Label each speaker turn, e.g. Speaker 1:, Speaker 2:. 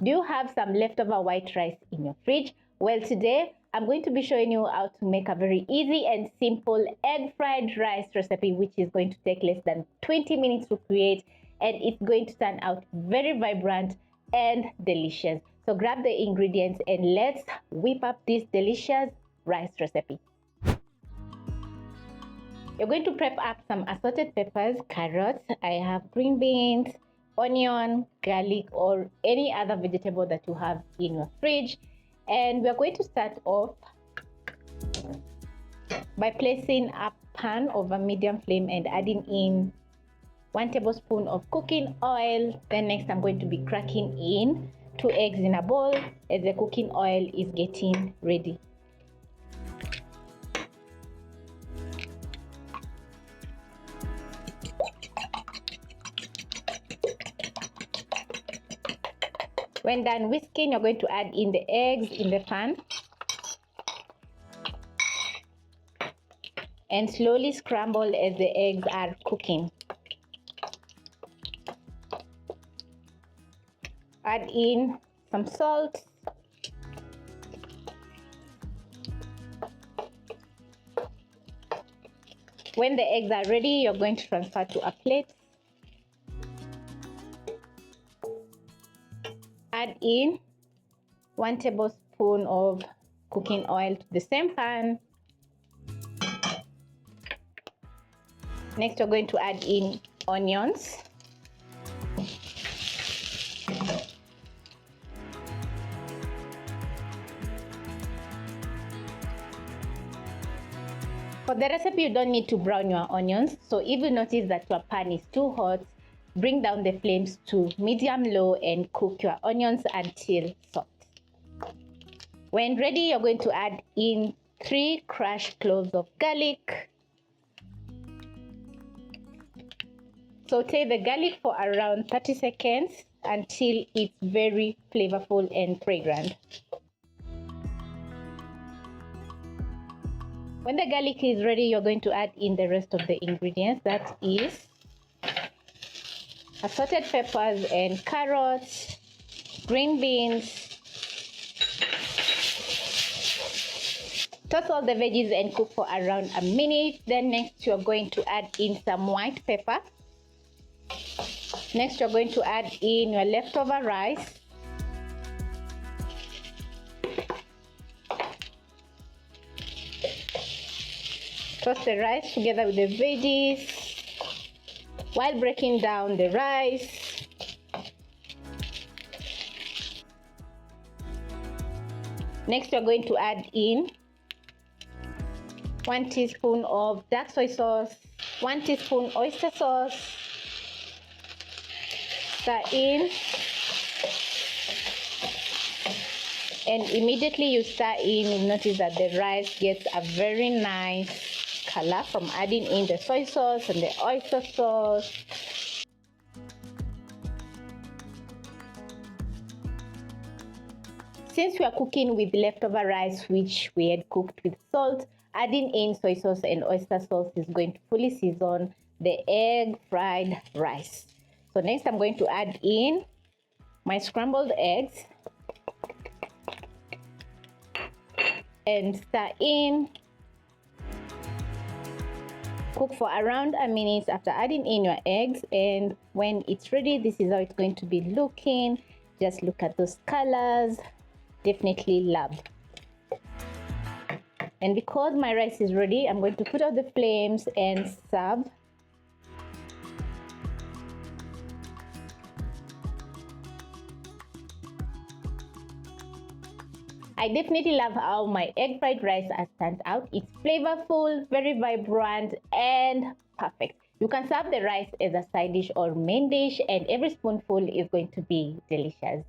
Speaker 1: Do you have some leftover white rice in your fridge? Well, today I'm going to be showing you how to make a very easy and simple egg fried rice recipe, which is going to take less than 20 minutes to create, and it's going to turn out very vibrant and delicious. So grab the ingredients and let's whip up this delicious rice recipe. You're going to prep up some assorted peppers, carrots. I have green beans, onion, garlic, or any other vegetable that you have in your fridge. And we're going to start off by placing a pan over medium flame and adding in 1 tablespoon of cooking oil. Then next I'm going to be cracking in 2 eggs in a bowl as the cooking oil is getting ready. When done whisking, you're going to add in the eggs in the pan and slowly scramble as the eggs are cooking. Add in some salt, when the eggs are ready, you're going to transfer to a plate. Add in 1 tablespoon of cooking oil to the same pan. Next, you're going to add in onions. For the recipe, you don't need to brown your onions. So if you notice that your pan is too hot, bring down the flames to medium-low and cook your onions until soft. When ready, you're going to add in 3 crushed cloves of garlic. Saute the garlic for around 30 seconds until it's very flavorful and fragrant. When the garlic is ready, you're going to add in the rest of the ingredients. That is assorted peppers and carrots, green beans. Toss all the veggies and cook for around a minute. Then next you're going to add in some white pepper. Next you're going to add in your leftover rice. Toss the rice together with the veggies while breaking down the rice. Next, you're going to add in 1 teaspoon of dark soy sauce, 1 teaspoon oyster sauce. Stir in, and immediately you stir in, you notice that the rice gets a very nice color from adding in the soy sauce and the oyster sauce. Since we are cooking with leftover rice which we had cooked with salt, adding in soy sauce and oyster sauce is going to fully season the egg fried rice. So next I'm going to add in my scrambled eggs and stir in. Cook for around a minute after adding in your eggs, and when it's ready, this is how it's going to be looking. Just look at those colors. Definitely love. And because my rice is ready, I'm going to put out the flames and serve. I definitely love how my egg fried rice has turned out. It's flavorful, very vibrant, and perfect. You can serve the rice as a side dish or main dish, and every spoonful is going to be delicious.